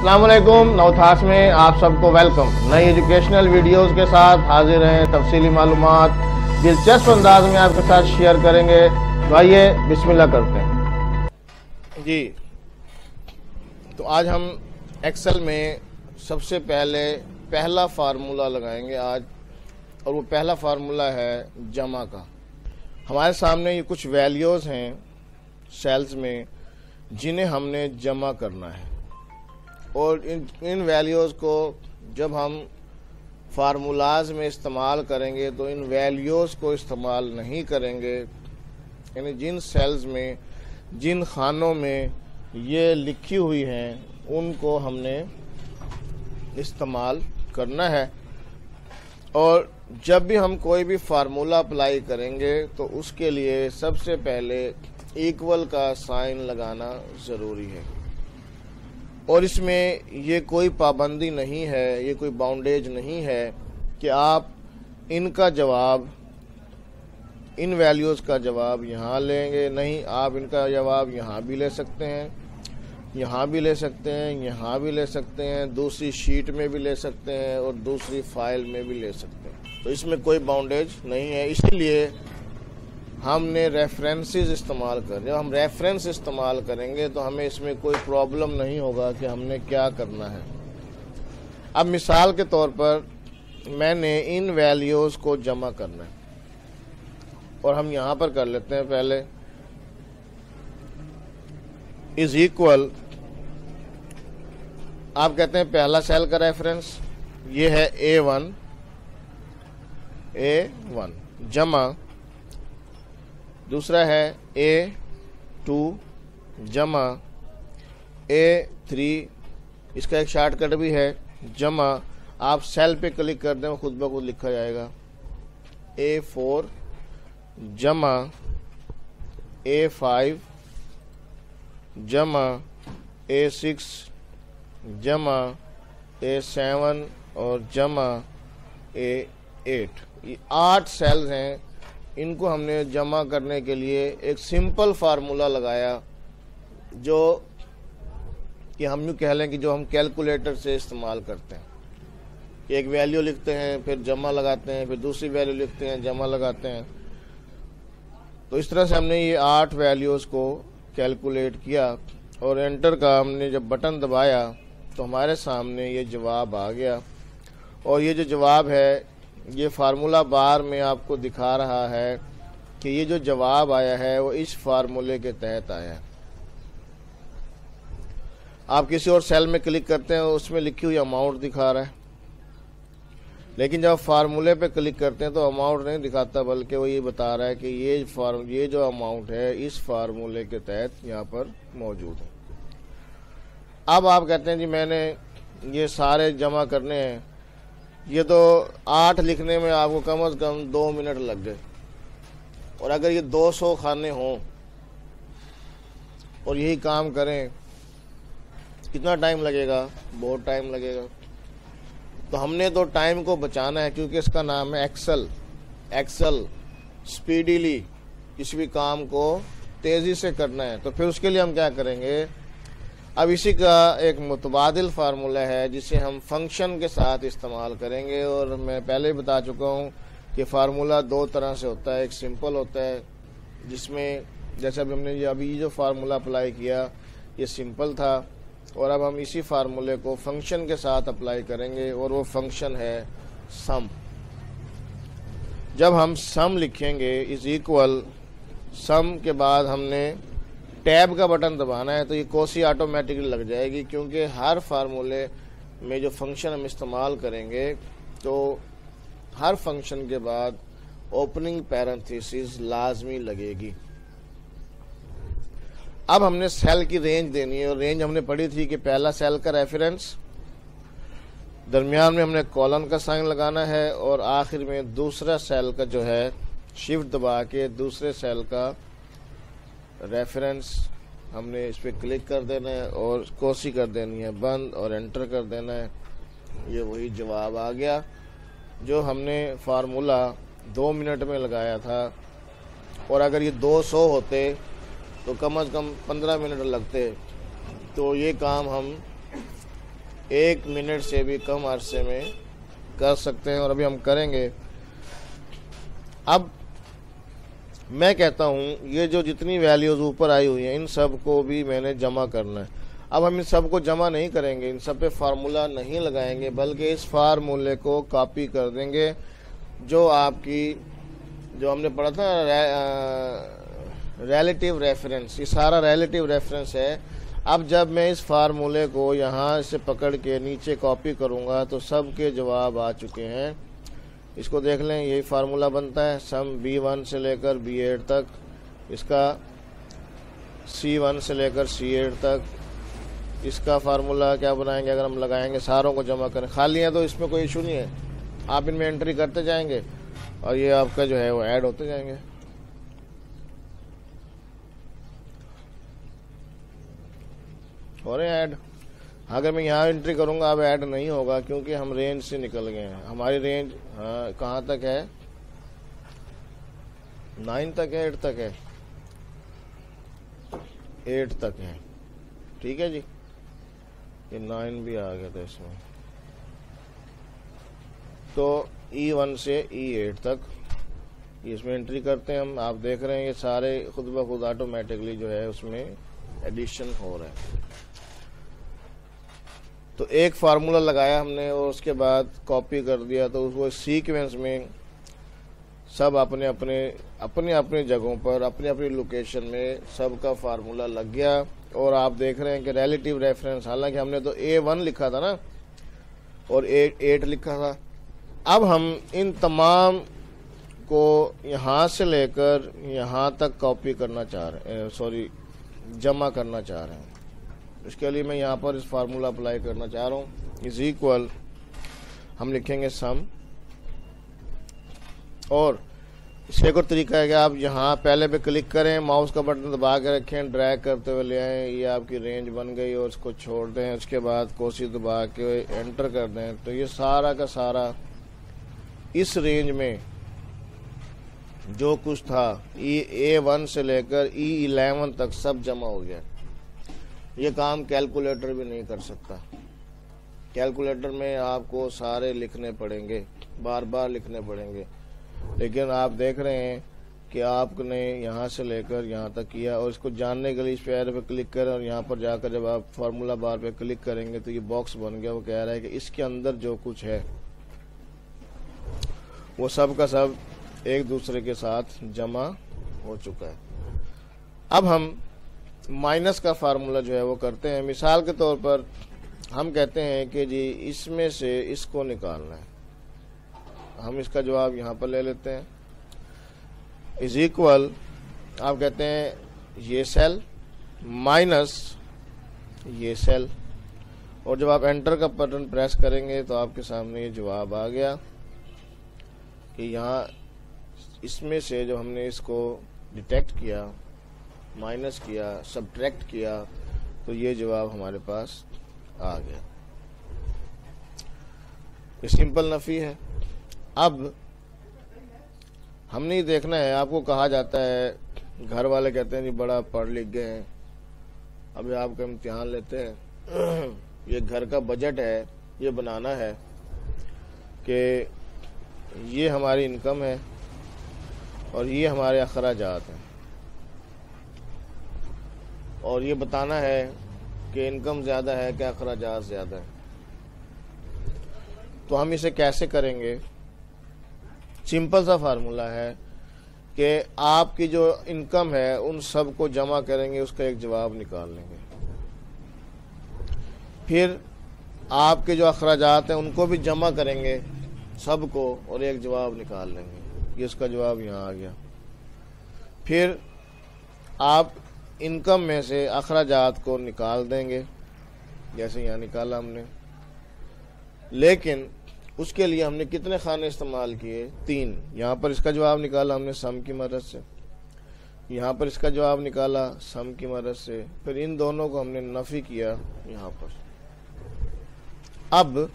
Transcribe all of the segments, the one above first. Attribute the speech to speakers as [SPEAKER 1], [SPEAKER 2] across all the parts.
[SPEAKER 1] अस्सलाम वालेकुम। नौथास में आप सबको वेलकम। नई एजुकेशनल वीडियोस के साथ हाजिर हैं। तफसीली मालूमात दिलचस्प अंदाज में आपके साथ शेयर करेंगे। तो आइए बिस्मिल्लाह करते हैं जी। तो आज हम एक्सेल में सबसे पहला फार्मूला लगाएंगे आज, और वो पहला फार्मूला है जमा का। हमारे सामने ये कुछ वैल्यूज़ हैं सेल्स में जिन्हें हमने जमा करना है, और इन वैल्यूज़ को जब हम फार्मूलाज में इस्तेमाल करेंगे तो इन वैल्यूज़ को इस्तेमाल नहीं करेंगे। यानी जिन सेल्स में, जिन खानों में ये लिखी हुई हैं उनको हमने इस्तेमाल करना है। और जब भी हम कोई भी फार्मूला अप्लाई करेंगे तो उसके लिए सबसे पहले इक्वल का साइन लगाना ज़रूरी है। और इसमें ये कोई पाबंदी नहीं है, ये कोई बाउंडेज नहीं है कि आप इनका जवाब, इन वैल्यूज़ का जवाब यहाँ लेंगे। नहीं, आप इनका जवाब यहाँ भी ले सकते हैं, यहाँ भी ले सकते हैं, यहाँ भी ले सकते हैं, दूसरी शीट में भी ले सकते हैं और दूसरी फाइल में भी ले सकते हैं। तो इसमें कोई बाउंडेज नहीं है। इसलिए हमने रेफरेंसेस इस्तेमाल कर, जब हम रेफरेंस इस्तेमाल करेंगे तो हमें इसमें कोई प्रॉब्लम नहीं होगा कि हमने क्या करना है। अब मिसाल के तौर पर मैंने इन वैल्यूज़ को जमा करना है, और हम यहाँ पर कर लेते हैं पहले इज इक्वल। आप कहते हैं पहला सेल का रेफरेंस ये है A1 जमा, दूसरा है A2 जमा A3, इसका एक शॉर्टकट भी है जमा। आप सेल पे क्लिक कर दें, खुद ब खुद लिखा जाएगा। A4 जमा A5 जमा A6 जमा A7 और जमा A8। ये 8 सेल्स हैं। इनको हमने जमा करने के लिए एक सिंपल फार्मूला लगाया, जो कि हम यूँ कह लें कि जो हम कैलकुलेटर से इस्तेमाल करते हैं। एक वैल्यू लिखते हैं, फिर जमा लगाते हैं, फिर दूसरी वैल्यू लिखते हैं, जमा लगाते हैं। तो इस तरह से हमने ये 8 वैल्यूज़ को कैलकुलेट किया, और एंटर का हमने जब बटन दबाया तो हमारे सामने ये जवाब आ गया। और ये जो जवाब है, ये फार्मूला बार में आपको दिखा रहा है कि ये जो जवाब आया है वो इस फार्मूले के तहत आया है। आप किसी और सेल में क्लिक करते हैं, उसमें लिखी हुई अमाउंट दिखा रहा है, लेकिन जब आप फार्मूले पे क्लिक करते हैं तो अमाउंट नहीं दिखाता, बल्कि वो ये बता रहा है कि ये जो अमाउंट है इस फार्मूले के तहत यहाँ पर मौजूद है। अब आप कहते हैं जी मैंने ये सारे जमा करने हैं, ये तो 8 लिखने में आपको कम से कम 2 मिनट लग गए, और अगर ये 200 खाने हों और यही काम करें कितना टाइम लगेगा? बहुत टाइम लगेगा। तो हमने तो टाइम को बचाना है, क्योंकि इसका नाम है एक्सेल स्पीडीली किसी भी काम को तेज़ी से करना है। तो फिर उसके लिए हम क्या करेंगे? अब इसी का एक मुतबादिल फार्मूला है जिसे हम फंक्शन के साथ इस्तेमाल करेंगे। और मैं पहले ही बता चुका हूँ कि फार्मूला 2 तरह से होता है। एक सिंपल होता है, जिसमें जैसे अभी ये जो फार्मूला अप्लाई किया ये सिंपल था, और अब हम इसी फार्मूले को फंक्शन के साथ अप्लाई करेंगे, और वो फंक्शन है सम। जब हम सम लिखेंगे इज इक्वल, सम के बाद हमने टैब का बटन दबाना है, तो ये कोसी ऑटोमेटिकली लग जाएगी, क्योंकि हर फार्मूले में जो फंक्शन हम इस्तेमाल करेंगे तो हर फंक्शन के बाद ओपनिंग पैरेंथेसिस लाजमी लगेगी। अब हमने सेल की रेंज देनी है, और रेंज हमने पढ़ी थी कि पहला सेल का रेफरेंस, दरमियान में हमने कॉलन का साइन लगाना है, और आखिर में दूसरा सेल का जो है शिफ्ट दबा के दूसरे सेल का रेफरेंस हमने इस पर क्लिक कर देना है, और कोसी कर देनी है बंद, और एंटर कर देना है। ये वही जवाब आ गया जो हमने फार्मूला 2 मिनट में लगाया था। और अगर ये 200 होते तो कम से कम 15 मिनट लगते। तो ये काम हम 1 मिनट से भी कम अरसे में कर सकते हैं और अभी हम करेंगे। अब मैं कहता हूं ये जो जितनी वैल्यूज ऊपर आई हुई हैं इन सब को भी मैंने जमा करना है। अब हम इन सब को जमा नहीं करेंगे, इन सब पे फार्मूला नहीं लगाएंगे, बल्कि इस फार्मूले को कॉपी कर देंगे जो आपकी जो हमने पढ़ा था रिलेटिव रेफरेंस। ये सारा रिलेटिव रेफरेंस है। अब जब मैं इस फार्मूले को यहाँ से पकड़ के नीचे कॉपी करूँगा तो सब के जवाब आ चुके हैं। इसको देख लें, यही फार्मूला बनता है सम B1 से लेकर B8 तक, इसका C1 से लेकर C8 तक। इसका फार्मूला क्या बनाएंगे अगर हम लगाएंगे, सारों को जमा करें, खाली है तो इसमें कोई इशू नहीं है, आप इनमें एंट्री करते जाएंगे और ये आपका जो है वो ऐड होते जाएंगे। और ऐड अगर मैं यहाँ एंट्री करूंगा अब ऐड नहीं होगा क्योंकि हम रेंज से निकल गए हैं। हमारी रेंज कहाँ तक है, 9 तक है, 8 तक है, 8 तक है। ठीक है जी, ये 9 भी आ गया था इसमें। तो E1 से E8 तक इसमें एंट्री करते हैं हम। आप देख रहे हैं ये सारे खुद ब खुद ऑटोमेटिकली जो है उसमें एडिशन हो रहा है। तो एक फार्मूला लगाया हमने और उसके बाद कॉपी कर दिया, तो उसको सीक्वेंस में सब अपने अपने जगहों पर अपनी अपनी लोकेशन में सबका फार्मूला लग गया। और आप देख रहे हैं कि रिलेटिव रेफरेंस, हालांकि हमने तो A1 लिखा था ना और 8 लिखा था। अब हम इन तमाम को यहाँ से लेकर यहाँ तक कॉपी करना चाह रहे हैं, सॉरी जमा करना चाह रहे हैं। इसके लिए मैं यहाँ पर इस फार्मूला अप्लाई करना चाह रहा हूँ। इज इक्वल हम लिखेंगे सम, और इसका एक और तरीका है कि आप यहाँ पहले पे क्लिक करें, माउस का बटन दबा के रखें, ड्रैग करते हुए ले आएँ, ये आपकी रेंज बन गई और इसको छोड़ दें। उसके बाद कोशिश दबा के एंटर कर दें तो ये सारा का सारा इस रेंज में जो कुछ था A1 से लेकर E11 तक सब जमा हो गया। ये काम कैलकुलेटर भी नहीं कर सकता। कैलकुलेटर में आपको सारे लिखने पड़ेंगे, बार बार लिखने पड़ेंगे, लेकिन आप देख रहे हैं कि आपने यहाँ से लेकर यहाँ तक किया। और इसको जानने के लिए इस पैर पे क्लिक करें और यहाँ पर जाकर जब आप फार्मूला बार पे क्लिक करेंगे तो ये बॉक्स बन गया। वो कह रहा है कि इसके अंदर जो कुछ है वो सब का सब एक दूसरे के साथ जमा हो चुका है। अब हम माइनस का फार्मूला जो है वो करते हैं। मिसाल के तौर पर हम कहते हैं कि जी इसमें से इसको निकालना है, हम इसका जवाब यहाँ पर ले लेते हैं। इज इक्वल आप कहते हैं ये सेल माइनस ये सेल, और जब आप एंटर का बटन प्रेस करेंगे तो आपके सामने ये जवाब आ गया कि यहाँ इसमें से जो हमने इसको डिटेक्ट किया, माइनस किया, सब्ट्रैक्ट किया, तो ये जवाब हमारे पास आ गया। ये सिंपल नफी है। अब हमने देखना है, आपको कहा जाता है, घर वाले कहते हैं जी बड़ा पढ़ लिख गए हैं, अभी आपका इम्तिहान लेते हैं, ये घर का बजट है, ये बनाना है कि ये हमारी इनकम है और ये हमारे अखराजात हैं, और ये बताना है कि इनकम ज़्यादा है क्या अखराजात ज़्यादा है। तो हम इसे कैसे करेंगे? सिंपल सा फार्मूला है कि आपकी जो इनकम है उन सब को जमा करेंगे, उसका एक जवाब निकाल लेंगे। फिर आपके जो अखराजात हैं उनको भी जमा करेंगे सबको और एक जवाब निकाल लेंगे। ये इसका जवाब यहाँ आ गया। फिर आप इनकम में से अखराजात को निकाल देंगे, जैसे यहाँ निकाला हमने, लेकिन उसके लिए हमने कितने खाने इस्तेमाल किए? 3। यहाँ पर इसका जवाब निकाला हमने सम की मदद से, यहाँ पर इसका जवाब निकाला सम की मदद से, फिर इन दोनों को हमने नफी किया यहाँ पर। अब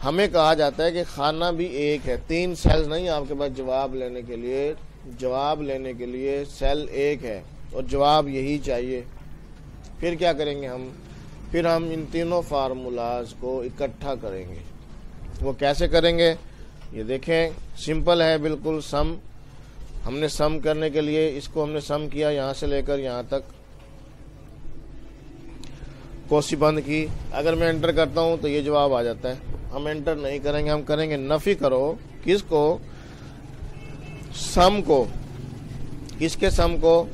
[SPEAKER 1] हमें कहा जाता है कि खाना भी एक है, 3 सेल्स नहीं आपके पास जवाब लेने के लिए। जवाब लेने के लिए सेल एक है और जवाब यही चाहिए। फिर क्या करेंगे हम? फिर हम इन तीनों फार्मूलाज को इकट्ठा करेंगे। वो कैसे करेंगे ये देखें, सिंपल है बिल्कुल। सम हमने सम करने के लिए इसको हमने सम किया, यहां से लेकर यहां तक कोसी बंद की। अगर मैं एंटर करता हूं तो ये जवाब आ जाता है। हम एंटर नहीं करेंगे, हम करेंगे नफी करो। किसको? सम को। किसके सम को?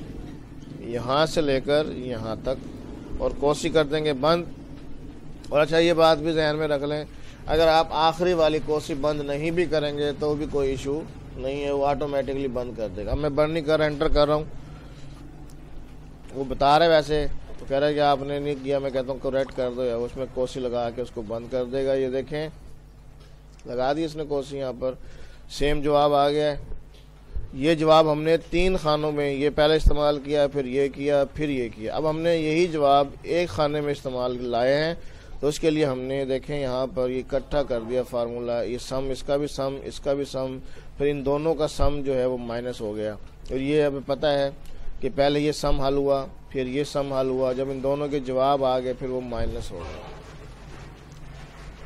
[SPEAKER 1] यहां से लेकर यहां तक, और कोसी कर देंगे बंद। और अच्छा ये बात भी ध्यान में रख लें, अगर आप आखिरी वाली कोसी बंद नहीं भी करेंगे तो भी कोई इशू नहीं है, वो ऑटोमेटिकली बंद कर देगा। अब मैं बंद नहीं कर रहा, एंटर कर रहा हूँ। वो बता रहे वैसे तो कह रहा है कि आपने नहीं किया। मैं कहता हूँ करेक्ट कर दो या उसमें कोसी लगा के उसको बंद कर देगा। ये देखें लगा दी इसने कोसी, यहाँ पर सेम जवाब आ गया है। ये जवाब हमने 3 खानों में, ये पहले इस्तेमाल किया, फिर ये किया, फिर ये किया। अब हमने यही जवाब एक खाने में इस्तेमाल लाए हैं, तो उसके लिए हमने देखें यहाँ पर ये इकट्ठा कर दिया फार्मूला। ये सम, इसका भी सम, इसका भी सम, फिर इन दोनों का सम जो है वो माइनस हो गया। और ये हमें पता है कि पहले ये सम हल हुआ, फिर ये सम हल हुआ, जब इन दोनों के जवाब आ गए फिर वो माइनस हो गया।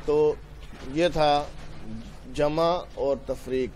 [SPEAKER 1] तो ये था जमा और तफरीक।